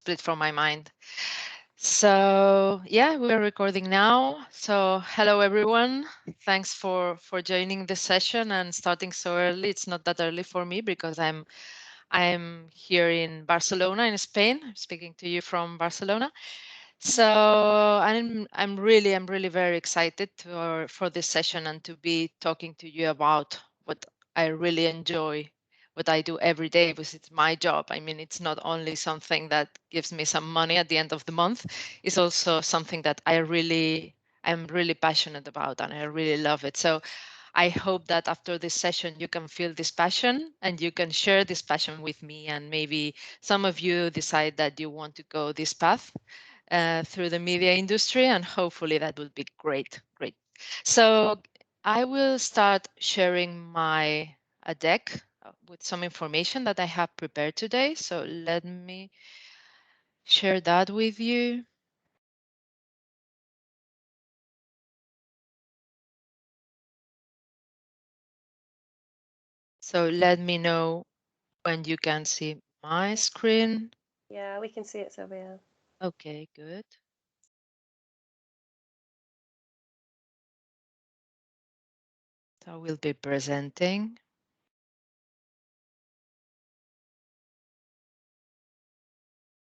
split from my mind. So yeah, we're recording now. So hello everyone. Thanks for joining the session and starting so early. It's not that early for me because I'm here in Barcelona in Spain. I'm speaking to you from Barcelona. So I'm really very excited for this session and to be talking to you about what I really enjoy, what I do every day, because it's my job. I mean, it's not only something that gives me some money at the end of the month, it's also something that I'm really passionate about and I really love it. So I hope that after this session, you can feel this passion and you can share this passion with me. And maybe some of you decide that you want to go this path through the media industry, and hopefully that will be great. So I will start sharing my deck with some information that I have prepared today. So let me share that with you. So let me know when you can see my screen. Yeah, we can see it, Sylvia. Okay, good. So I will be presenting.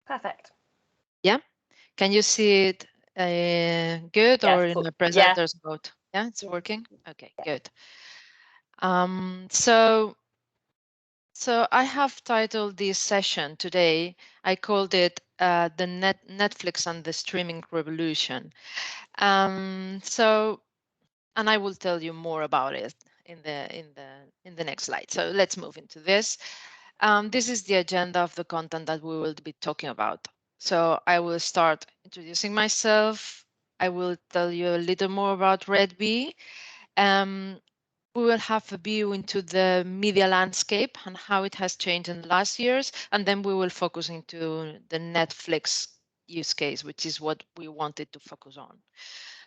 Perfect. Yeah. Can you see it good, Yeah, or in the yeah. presenter's mode? Yeah, it's Yeah. working. Okay, Yeah. good. So I have titled this session today, I called it the Netflix and the Streaming Revolution. And I will tell you more about it in the next slide. So let's move into this. This is the agenda of the content that we will be talking about. So I will start introducing myself. I will tell you a little more about Red Bee. We will have a view into the media landscape and how it has changed in the last years. And then we will focus into the Netflix use case, which is what we wanted to focus on.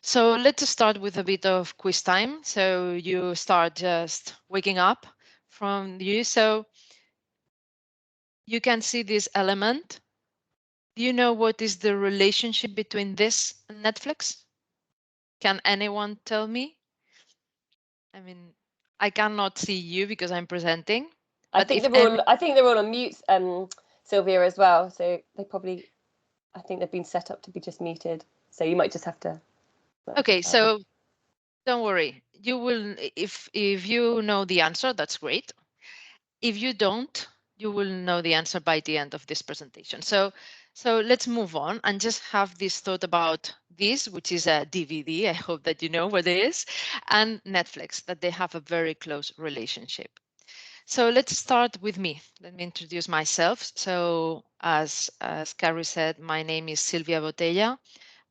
So let's start with a bit of quiz time. So you start just waking up from you. So you can see this element. Do you know what is the relationship between this and Netflix? Can anyone tell me? I mean, I cannot see you because I'm presenting. I But think they're all on mute, Sylvia, as well. So I think they've been set up to be just muted. So you might just have to. Okay, so don't worry. You will, if you know the answer, that's great. If you don't, you will know the answer by the end of this presentation. So let's move on and just have this thought about this, which is a DVD. I hope that you know what it is, and Netflix, that they have a very close relationship. So let's start with me. Let me introduce myself. So as Carrie said, my name is Silvia Botella.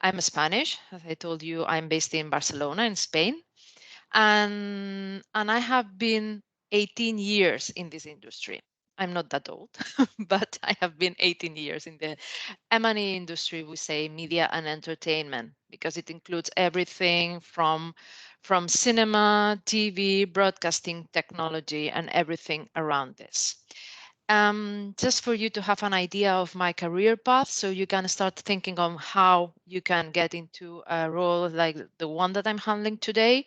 I'm Spanish. As I told you, I'm based in Barcelona in Spain. And I have been 18 years in this industry. I'm not that old, but I have been 18 years in the M&E industry. We say media and entertainment because it includes everything from cinema, TV, broadcasting, technology, and everything around this. Just for you to have an idea of my career path, so you can start thinking on how you can get into a role like the one that I'm handling today.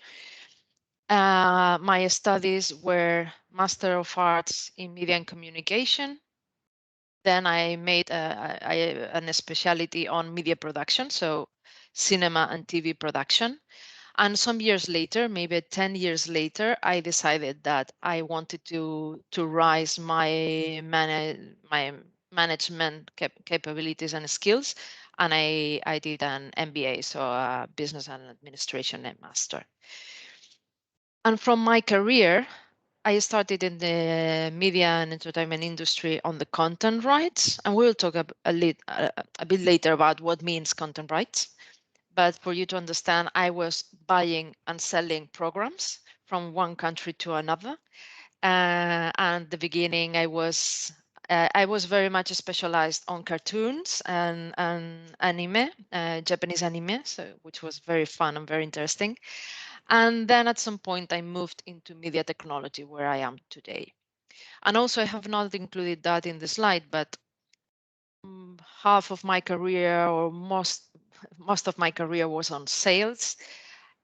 My studies were Master of Arts in Media and Communication. Then I made a specialty on media production, so cinema and TV production. And some years later, maybe 10 years later, I decided that I wanted to rise my management capabilities and skills. And I did an MBA, so a Business and Administration master. And from my career, I started in the media and entertainment industry on the content rights, and we'll talk a bit later about what means content rights. But for you to understand, I was buying and selling programs from one country to another. And the beginning, I was very much specialized on cartoons and anime, Japanese anime, so which was very fun and very interesting. And then at some point, I moved into media technology, where I am today. And also, I have not included that in the slide, but half of my career, or most of my career, was on sales,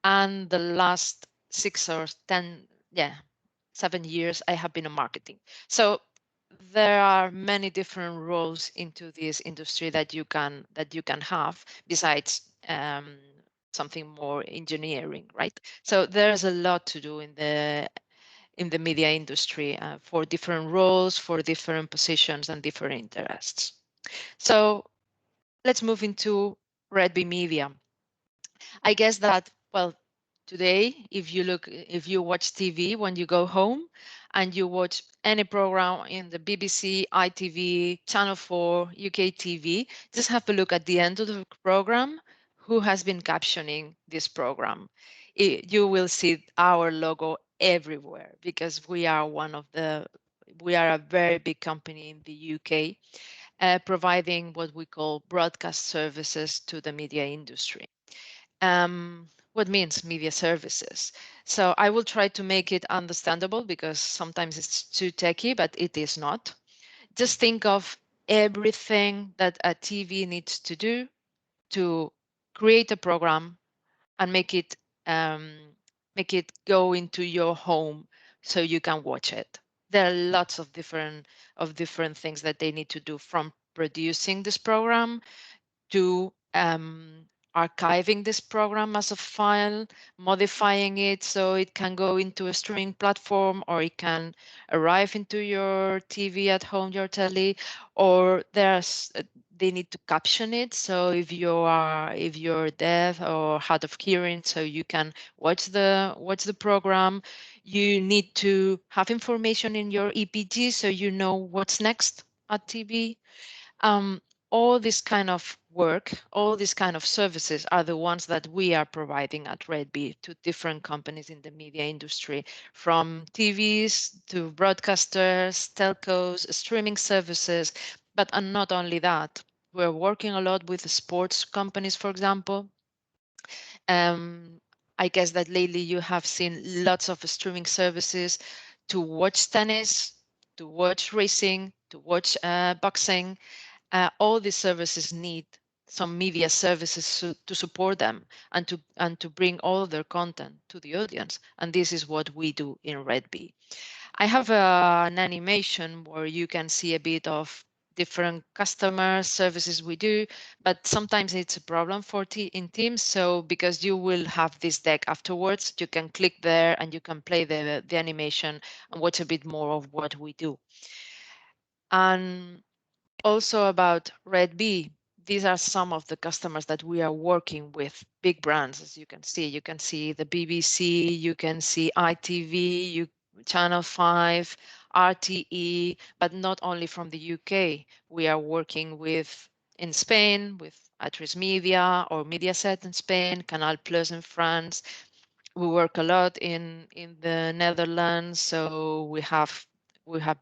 and the last 6 or 10, yeah, 7 years, I have been in marketing. So there are many different roles into this industry that you can have besides something more engineering, right? So there's a lot to do in the media industry for different roles, for different positions and different interests. So let's move into Red Bee Media. I guess that, well, today, if you watch TV when you go home and you watch any program in the BBC, ITV, Channel 4, UK TV, just have a look at the end of the program, who has been captioning this program. You will see our logo everywhere because we are a very big company in the UK, providing what we call broadcast services to the media industry. What means media services? So I will try to make it understandable because sometimes it's too techy, but it is not. Just think of everything that a TV needs to do to create a program and um, make it go into your home so you can watch it. There are lots of different things that they need to do, from producing this program to archiving this program as a file, modifying it so it can go into a streaming platform, or it can arrive into your TV at home, your telly, or they need to caption it. So if you're deaf or hard of hearing, so you can watch the program, you need to have information in your EPG so you know what's next at TV. um, all this kind of work, all these kind of services are the ones that we are providing at Redbee to different companies in the media industry, from TVs to broadcasters, telcos, streaming services. But and not only that, we're working a lot with the sports companies, for example. Um, I guess that lately you have seen lots of streaming services to watch tennis, to watch racing, to watch boxing. All these services need some media services to support them and to bring all their content to the audience. And this is what we do in Redbee. I have an animation where you can see a bit of different customer services we do, but sometimes it's a problem in Teams. So because you will have this deck afterwards, you can click there and you can play the animation and watch a bit more of what we do. And also about Redbee, these are some of the customers that we are working with, big brands, as you can see. You can see the BBC, you can see ITV, Channel 5, RTE, but not only from the UK. We are working with in Spain with Atris Media or Mediaset in Spain, Canal Plus in France. We work a lot in the Netherlands, so we have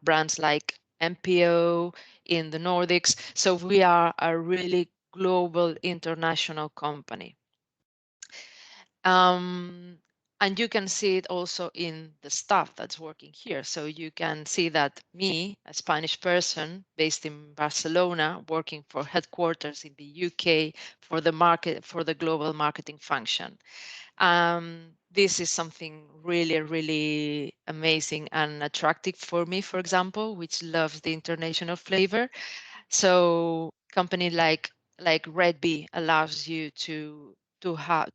brands like MPO in the Nordics. So we are a really global international company. And you can see it also in the staff that's working here. So you can see that me, a Spanish person based in Barcelona, working for headquarters in the UK for the global marketing function. This is something really, really amazing and attractive for me, for example, which loves the international flavor. So company like Redbee allows you to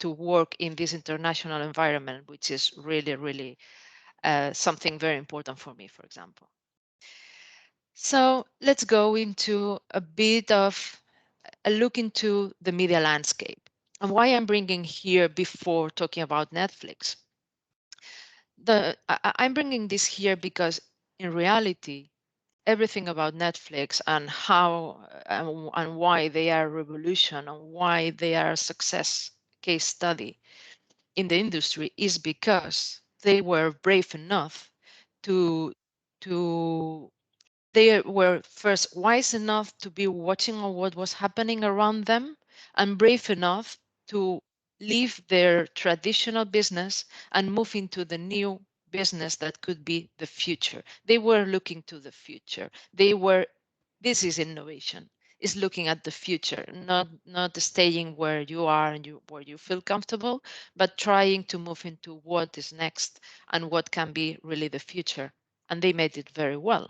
work in this international environment, which is really, really something very important for me, for example. So let's go into a bit of a look into the media landscape and why I'm bringing here before talking about Netflix. I'm bringing this here because in reality, everything about Netflix and how and why they are a revolution and why they are a success case study in the industry is because they were brave enough to to they were first wise enough to be watching on what was happening around them and brave enough to leave their traditional business and move into the new business that could be the future. They were looking to the future. This is innovation. is looking at the future, not staying where you are and where you feel comfortable, but trying to move into what is next and what can be really the future. And they made it very well.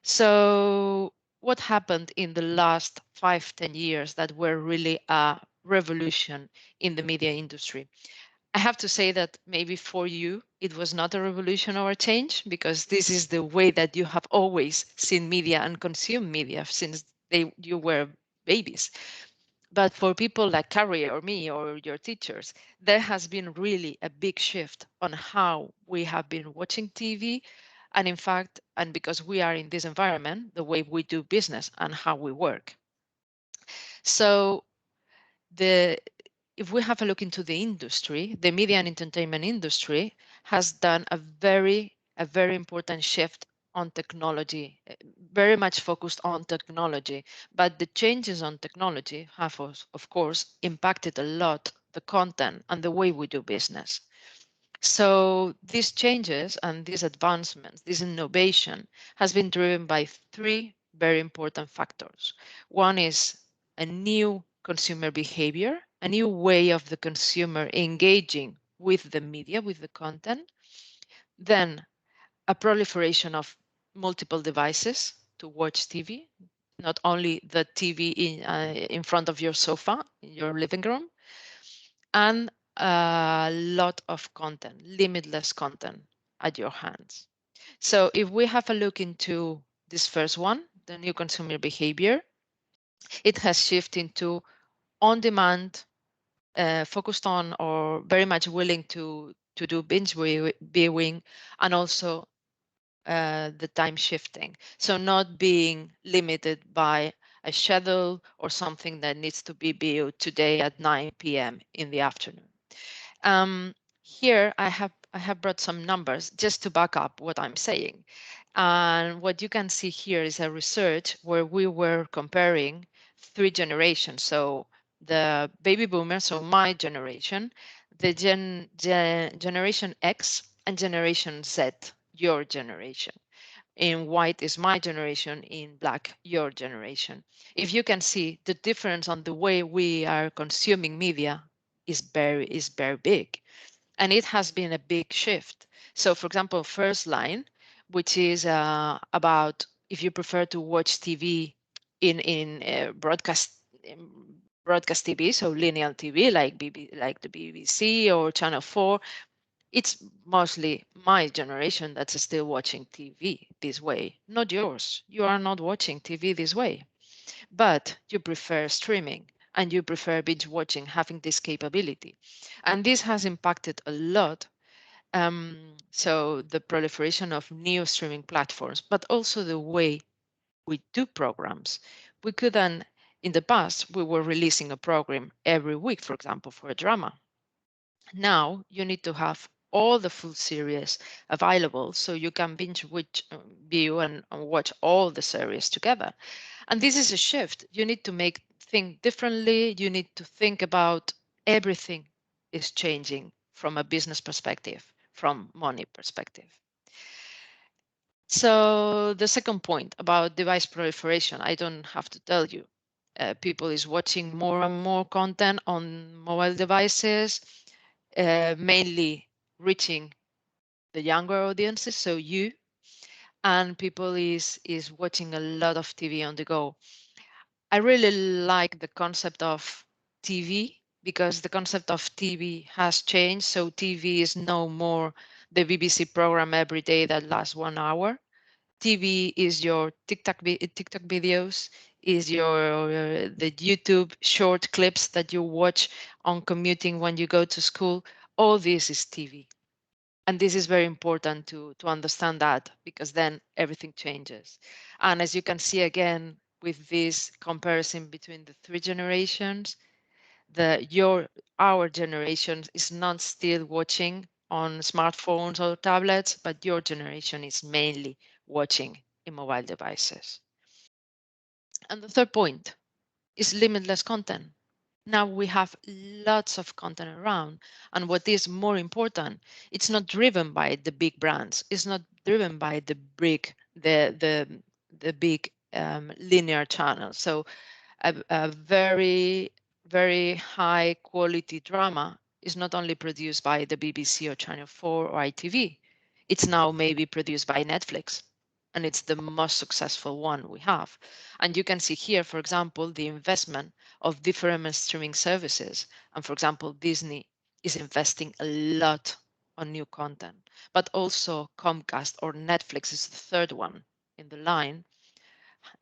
So what happened in the last 5-10 years that were really a revolution in the media industry? I have to say that maybe for you, it was not a revolution or a change, because this is the way that you have always seen media and consumed media since you were babies. But for people like Carrie or me or your teachers, there has been really a big shift on how we have been watching TV. And in fact, and because we are in this environment, the way we do business and how we work. So the if we have a look into the industry, the media and entertainment industry has done a very important shift on technology, very much focused on technology. But the changes on technology have, of course, impacted a lot the content and the way we do business. So these changes and these advancements, this innovation has been driven by three very important factors. One is a new consumer behavior, a new way of the consumer engaging with the media, with the content. Then a proliferation of multiple devices to watch TV, not only the TV in front of your sofa in your living room, and a lot of content, limitless content at your hands. So if we have a look into this first one, the new consumer behavior, it has shifted into on-demand, focused on or very much willing to do binge viewing, and also the time shifting. So not being limited by a schedule or something that needs to be viewed today at 9 p.m. in the afternoon. Here I have brought some numbers just to back up what I'm saying. And what you can see here is a research where we were comparing three generations. So the baby boomers, so my generation, the generation X, and generation Z, your generation. In white is my generation, in black your generation. If you can see, the difference on the way we are consuming media is very big, and it has been a big shift. So for example, first line, which is about if you prefer to watch TV in broadcast TV, so linear TV like the BBC or Channel 4, it's mostly my generation that's still watching TV this way, not yours. You are not watching TV this way, but you prefer streaming and you prefer binge watching, having this capability. And this has impacted a lot. So the proliferation of new streaming platforms, but also the way we do programs. We could then, in the past, we were releasing a program every week, for example, for a drama. Now you need to have all the full series available so you can binge view and watch all the series together. And this is a shift. You need to think differently. You need to think about everything is changing from a business perspective, from money perspective. So the second point about device proliferation, I don't have to tell you. People is watching more and more content on mobile devices, mainly reaching the younger audiences, so you, and people is watching a lot of TV on the go. I really like the concept of TV because the concept of TV has changed. So TV is no more the BBC program every day that lasts 1 hour. TV is your TikTok videos, is your the YouTube short clips that you watch on commuting when you go to school. All this is TV. And this is very important to understand that, because then everything changes. And as you can see again with this comparison between the three generations, our generation is not still watching on smartphones or tablets, but your generation is mainly watching in mobile devices. And the third point is limitless content. Now we have lots of content around, and what is more important, it's not driven by the big brands. It's not driven by the big linear channel. So a very, very high quality drama is not only produced by the BBC or Channel 4 or ITV, it's now maybe produced by Netflix. And it's the most successful one we have. And you can see here, for example, the investment of different streaming services. And for example, Disney is investing a lot on new content, but also Comcast or Netflix is the third one in the line,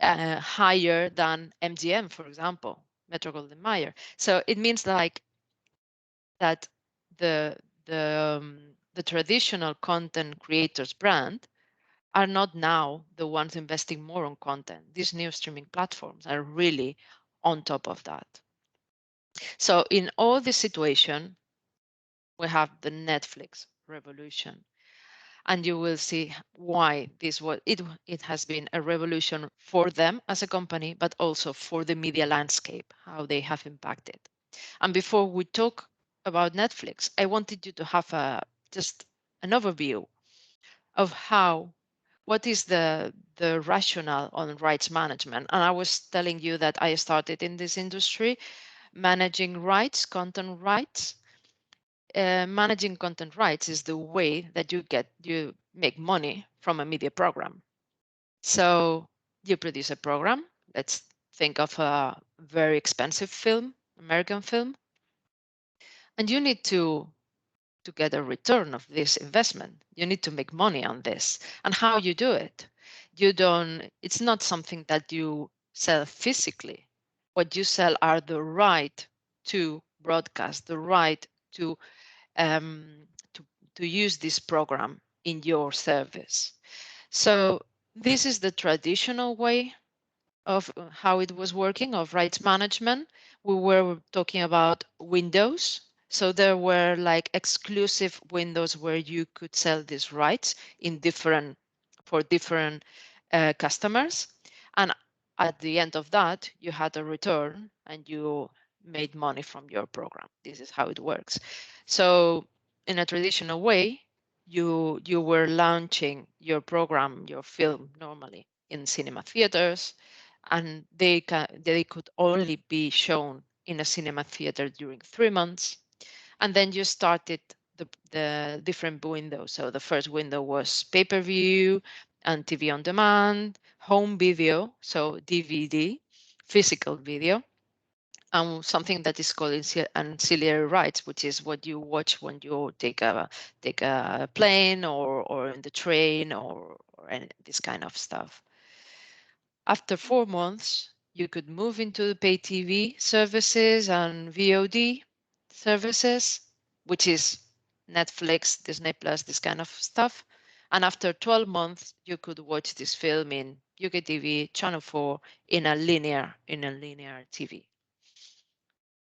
higher than MGM, for example, Metro Golden Mayer. So it means like that the the traditional content creators brand are not now the ones investing more on content. These new streaming platforms are really on top of that. So in all this situation, we have the Netflix revolution. And you will see why this was it has been a revolution for them as a company, but also for the media landscape, how they have impacted. And before we talk about Netflix, I wanted you to have just an overview of what is the rationale on rights management. And I was telling you that I started in this industry managing rights, content rights. Managing content rights is the way that you make money from a media program. So you produce a program. Let's think of a very expensive film, American film, and you need to get a return of this investment. You need to make money on this. And how you do it? It's not something that you sell physically. What you sell are the right to broadcast, the right to um, to, to use this program in your service. So this is the traditional way of how it was working of rights management. We were talking about windows. So there were like exclusive windows where you could sell these rights in for different customers. And at the end of that, you had a return and you made money from your program. This is how it works. So in a traditional way, you were launching your program, your film normally in cinema theaters, and they could only be shown in a cinema theater during 3 months. And then you started the different windows. So the first window was pay-per-view and TV on demand, home video, so DVD, physical video, and something that is called ancillary rights, which is what you watch when you take a plane or in the train or any, this kind of stuff. After 4 months, you could move into the pay TV services and VOD services, which is Netflix, Disney Plus, this kind of stuff. And after 12 months, you could watch this film in UK TV, Channel 4, in a linear TV.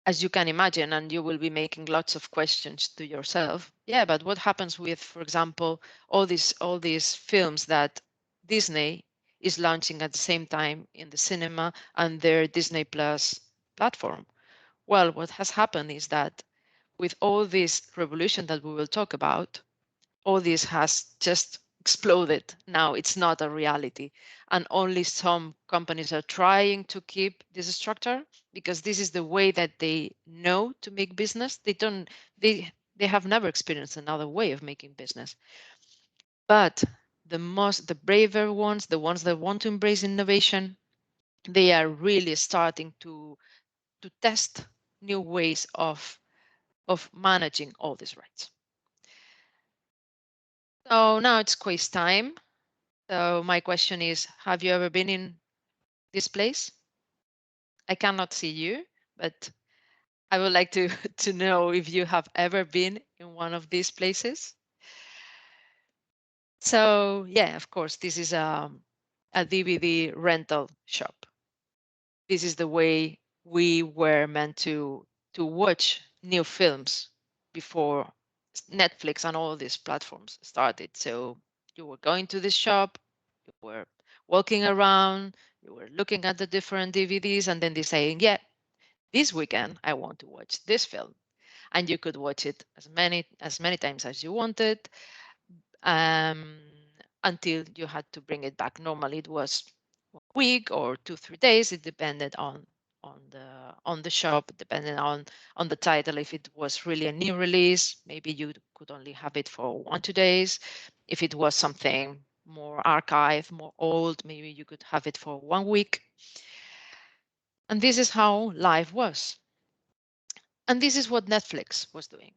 As you can imagine, and you will be making lots of questions to yourself. Yeah, but what happens with, for example, all these films that Disney is launching at the same time in the cinema and their Disney Plus platform? Well, what has happened is that with all this revolution that we will talk about, all this has just exploded. Now it's not a reality. And only some companies are trying to keep this structure because this is the way that they know to make business. They have never experienced another way of making business. But the braver ones, the ones that want to embrace innovation, they are really starting to test new ways of managing all these rights. So now it's quiz time. So my question is, have you ever been in this place? I cannot see you, but I would like to, to know if you have ever been in one of these places. So yeah, of course, this is a DVD rental shop. This is the way we were meant to watch new films before Netflix and all these platforms started. So you were going to this shop, you were walking around, you were looking at the different DVDs, and then they saying, yeah, this weekend I want to watch this film. And you could watch it as many times as you wanted, um, until you had to bring it back. Normally it was week or 2-3 days. It depended on the shop, depending on the title. If it was really a new release, maybe you could only have it for 1-2 days. If it was something more archive, more old, maybe you could have it for 1 week. And this is how life was. And this is what Netflix was doing.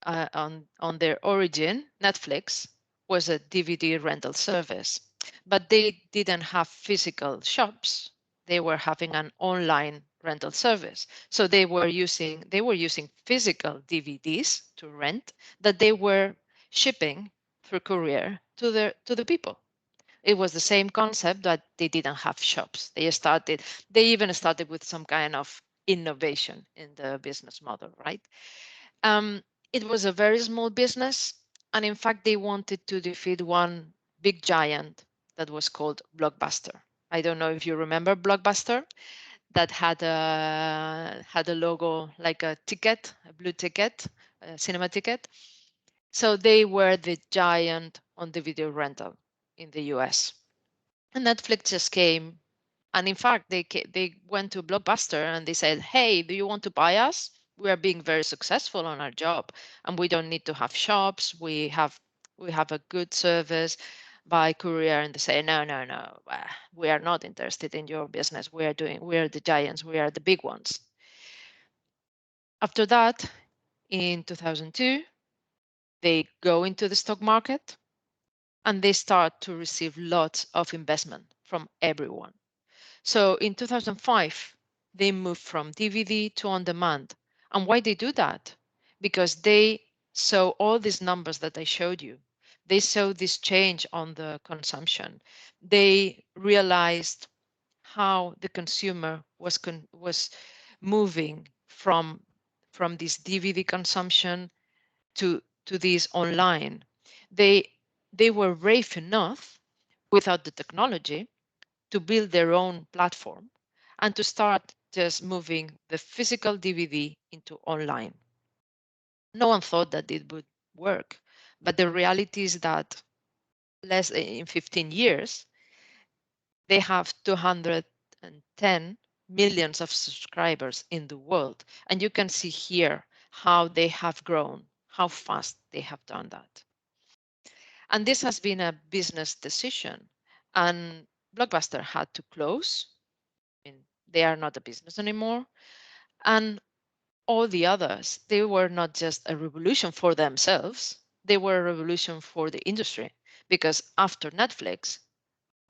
On their origin, Netflix was a DVD rental service, but they didn't have physical shops. They were having an online rental service. So they were using physical DVDs to rent that they were shipping through courier to the people. It was the same concept, that they didn't have shops. They even started with some kind of innovation in the business model, right? Um, it was a very small business, and in fact, they wanted to defeat one big giant that was called Blockbuster. I don't know if you remember Blockbuster, that had a logo like a ticket, a blue ticket, a cinema ticket. So they were the giant on the video rental in the US. And Netflix just came, and in fact, they went to Blockbuster and they said, "Hey, do you want to buy us? We are being very successful on our job, and we don't need to have shops. We have a good service by courier." And they say, "No, no, no, we are not interested in your business. We are the giants. We are the big ones." After that, in 2002, they go into the stock market and they start to receive lots of investment from everyone. So in 2005, they moved from DVD to on demand. And why they do that? Because they saw all these numbers that I showed you. They saw this change on the consumption. They realized how the consumer was moving from this DVD consumption to this online. They they were brave enough, without the technology, to build their own platform and to start just moving the physical DVD into online. No one thought that it would work, but the reality is that less in 15 years, they have 210 millions of subscribers in the world. And you can see here how they have grown, how fast they have done that. And this has been a business decision. And Blockbuster had to close. I mean, they are not a business anymore. And all the others, they were not just a revolution for themselves, they were a revolution for the industry. Because after Netflix,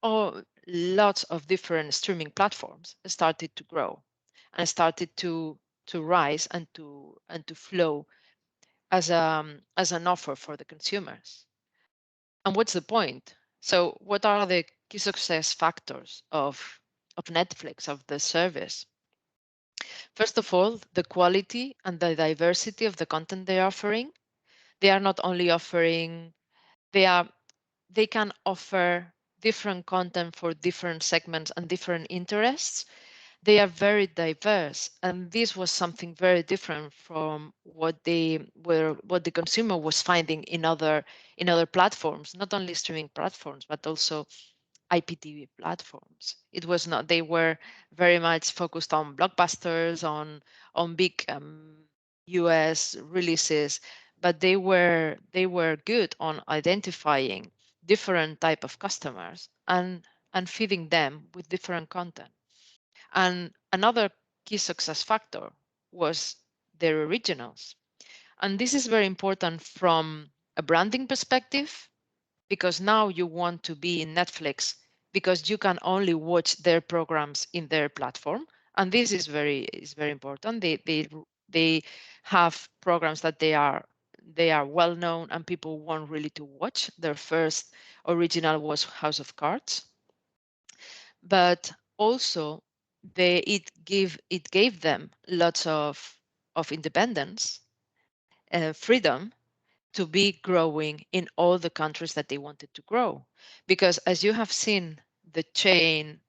lots of different streaming platforms started to grow and started to rise and to flow as an offer for the consumers. And what's the point? So what are the key success factors of Netflix, of the service? First of all, the quality and the diversity of the content they're offering. They are not only offering, they are they can offer different content for different segments and different interests. They are very diverse, and this was something very different from what the consumer was finding in other platforms, not only streaming platforms, but also IPTV platforms. It was not, they were very much focused on blockbusters, on big US releases, but they were good on identifying different type of customers and feeding them with different content. And another key success factor was their originals. And this is very important from a branding perspective, because now you want to be in Netflix because you can only watch their programs in their platform. And this is very important. They have programs that they are well known and people want really to watch. Their first original was House of Cards, but also it gave them lots of independence, freedom to be growing in all the countries that they wanted to grow. Because as you have seen, the chain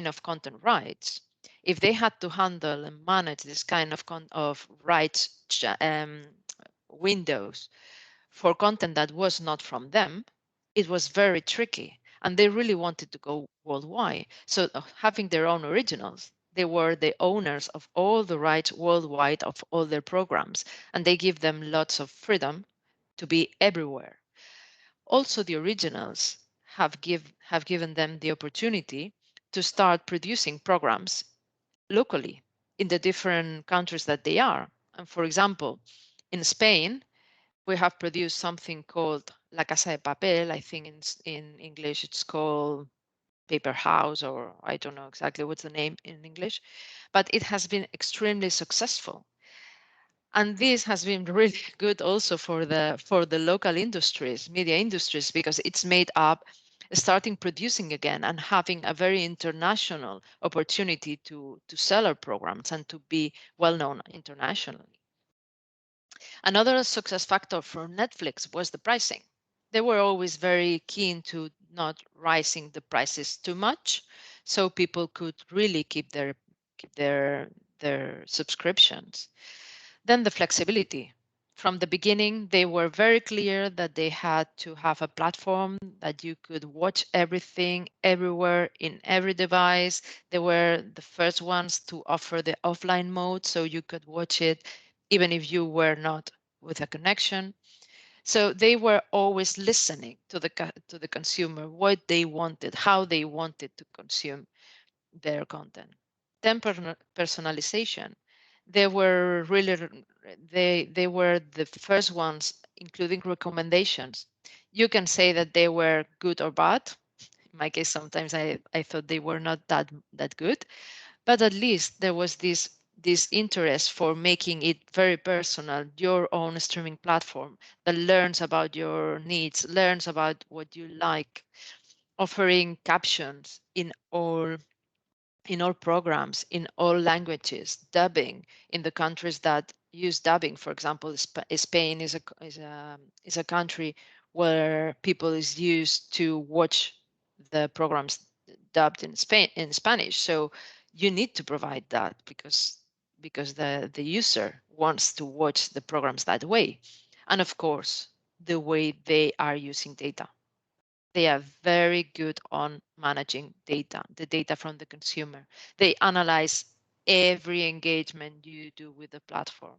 of content rights, if they had to handle and manage this kind of rights windows for content that was not from them, it was very tricky. And they really wanted to go worldwide. So having their own originals, they were the owners of all the rights worldwide of all their programs, and they give them lots of freedom to be everywhere. Also, the originals have given them the opportunity to start producing programs locally in the different countries that they are. And for example, in Spain, we have produced something called La Casa de Papel. I think in English it's called Paper House, or I don't know exactly what's the name in English, but it has been extremely successful. And this has been really good also for the local industries, media industries, because it's made up starting producing again and having a very international opportunity to sell our programs and to be well known internationally. Another success factor for Netflix was the pricing. They were always very keen to not raising the prices too much, so people could really keep their subscriptions. Then the flexibility. From the beginning, they were very clear that they had to have a platform that you could watch everything everywhere in every device. They were the first ones to offer the offline mode, so you could watch it even if you were not with a connection. So they were always listening to the consumer, what they wanted, how they wanted to consume their content. Then personalization. They were really they were the first ones, including recommendations. You can say that they were good or bad. In my case, sometimes I thought they were not that good, but at least there was this interest for making it very personal, your own streaming platform that learns about your needs, learns about what you like, offering captions in all programs, in all languages, dubbing in the countries that use dubbing. For example, Spain is a country where people is used to watch the programs dubbed in Spanish. So you need to provide that because the user wants to watch the programs that way. And of course, the way they are using data. They are very good on managing data, the data from the consumer. They analyze every engagement you do with the platform,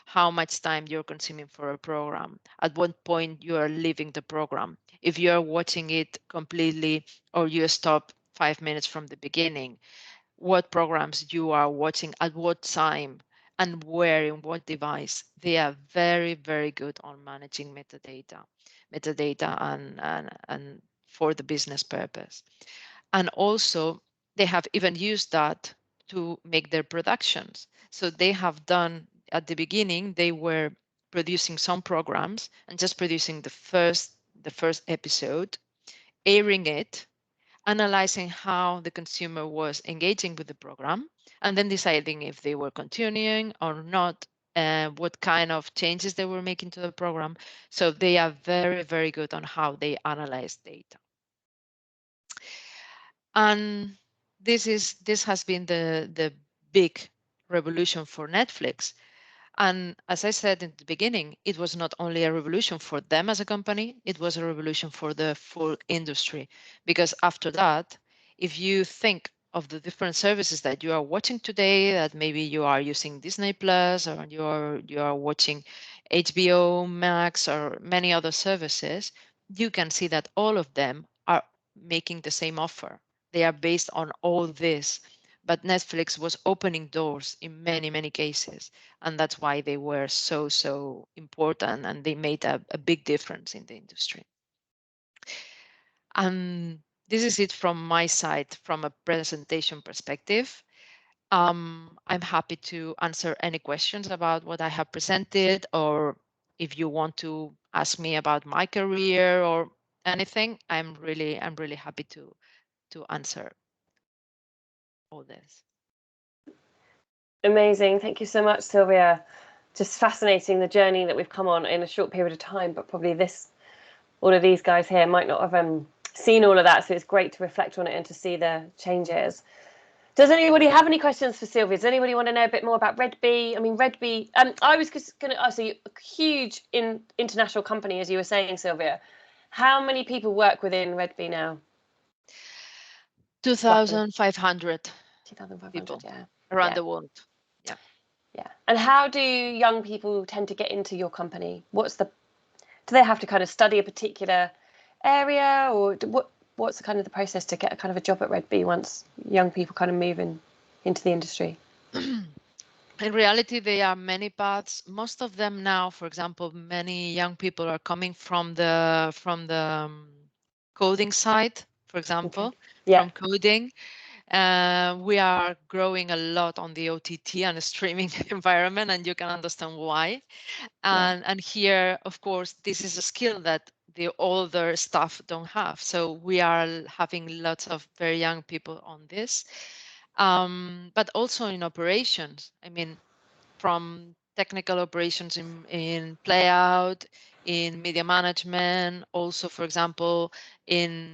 how much time you're consuming for a program, at what point you are leaving the program, if you are watching it completely or you stop 5 minutes from the beginning, what programs you are watching at what time and where in what device. They are very, very good on managing metadata and for the business purpose. And also they have even used that to make their productions. So they have done at the beginning, they were producing some programs and just producing the first episode, airing it, analyzing how the consumer was engaging with the program, and then deciding if they were continuing or not, what kind of changes they were making to the program. So they are very, very good on how they analyze data. And this has been the big revolution for Netflix. And as I said in the beginning, it was not only a revolution for them as a company, it was a revolution for the full industry. Because after that, if you think of the different services that you are watching today, that maybe you are using Disney Plus or you are watching HBO Max or many other services, you can see that all of them are making the same offer. They are based on all this. But Netflix was opening doors in many, many cases, and that's why they were so important, and they made a big difference in the industry. And this is it from my side, from a presentation perspective. I'm happy to answer any questions about what I have presented, or if you want to ask me about my career or anything, I'm really happy to answer all this. Amazing. Thank you so much, Sylvia. Just fascinating, the journey that we've come on in a short period of time, but probably all of these guys here might not have seen all of that, so it's great to reflect on it and to see the changes. Does anybody have any questions for Sylvia? Does anybody want to know a bit more about Red Bee? I mean, Red Bee, I was going to ask you, a huge international company, as you were saying, Sylvia. How many people work within Red Bee now? 2,500 people around the world. Yeah. Yeah. And how do young people tend to get into your company? Do they have to kind of study a particular area, or what's the kind of the process to get a kind of a job at Red Bee once young people kind of move into the industry? In reality, there are many paths. Most of them now, for example, many young people are coming from the coding side, for example, from coding. We are growing a lot on the OTT and streaming environment, and you can understand why. And here, of course, this is a skill that the older staff don't have. So we are having lots of very young people on this. But also in operations. I mean, from technical operations in play out, in media management, also, for example, in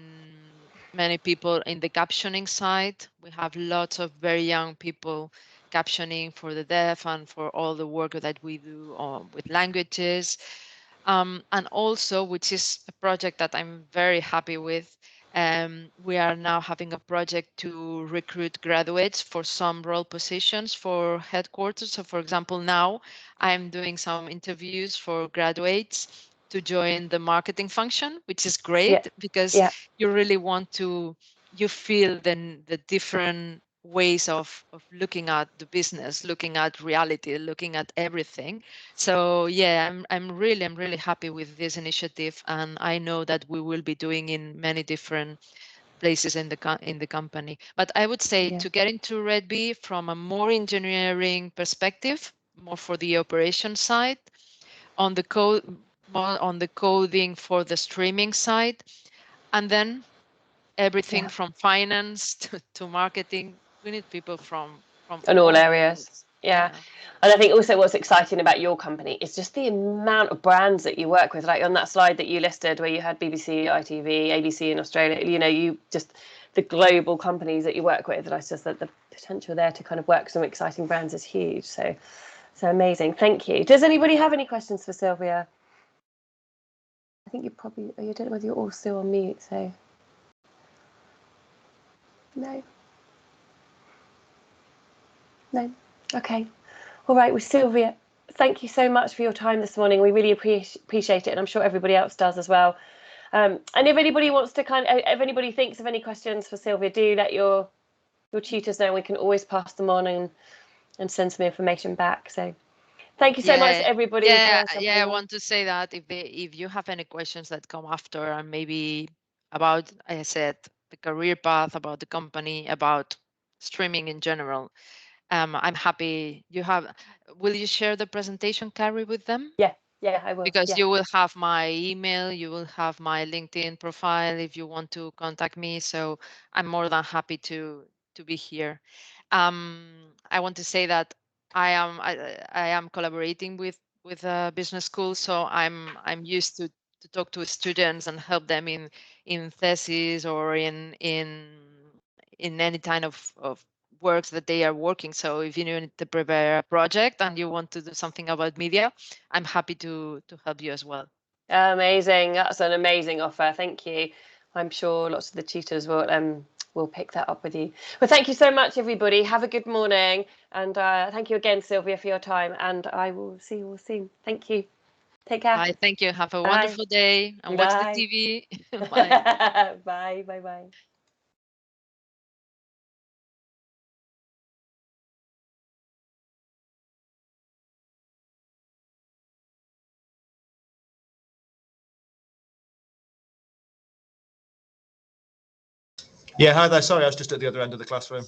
many people in the captioning side. We have lots of very young people captioning for the deaf and for all the work that we do with languages. And also, which is a project that I'm very happy with, we are now having a project to recruit graduates for some role positions for headquarters. So for example, now I'm doing some interviews for graduates to join the marketing function, which is great because you really want to, you feel then the different ways of looking at the business, looking at reality, looking at everything. So yeah, I'm really happy with this initiative, and I know that we will be doing in many different places in the company. But I would say to get into Red Bee from a more engineering perspective, more for the operation side, on the code, more on the coding for the streaming side, and then everything from finance to marketing. We need people from In all all areas. Yeah. And I think also what's exciting about your company is just the amount of brands that you work with. Like on that slide that you listed where you had BBC, ITV, ABC in Australia, you know, you just the global companies that you work with. And I just that the potential there to kind of work some exciting brands is huge. So amazing. Thank you. Does anybody have any questions for Sylvia? I think you probably, I don't know whether you're all still on mute, so no. No. Okay. All right. Well, Sylvia, thank you so much for your time this morning. We really appreciate it, and I'm sure everybody else does as well. And if anybody wants to if anybody thinks of any questions for Sylvia, do let your tutors know. We can always pass them on and send some information back. So thank you so much, everybody. I want to say that if you have any questions that come after, and maybe about, I said, the career path, about the company, about streaming in general, I'm happy. Will you share the presentation, Carrie, with them? Yeah, I will. Because you will have my email, you will have my LinkedIn profile if you want to contact me. So I'm more than happy to be here. I want to say that I am collaborating with a business school, so I'm used to talk to students and help them in thesis or in any kind of works that they are working. So if you need to prepare a project and you want to do something about media, I'm happy to help you as well. Amazing. That's an amazing offer. Thank you. I'm sure lots of the tutors will pick that up with you. Well, thank you so much, everybody. Have a good morning. And thank you again, Sylvia, for your time. And I will see you all soon. Thank you. Take care. Bye. Thank you. Have a wonderful day and watch the TV. Bye. Bye. Bye. Yeah, hi there. Sorry, I was just at the other end of the classroom.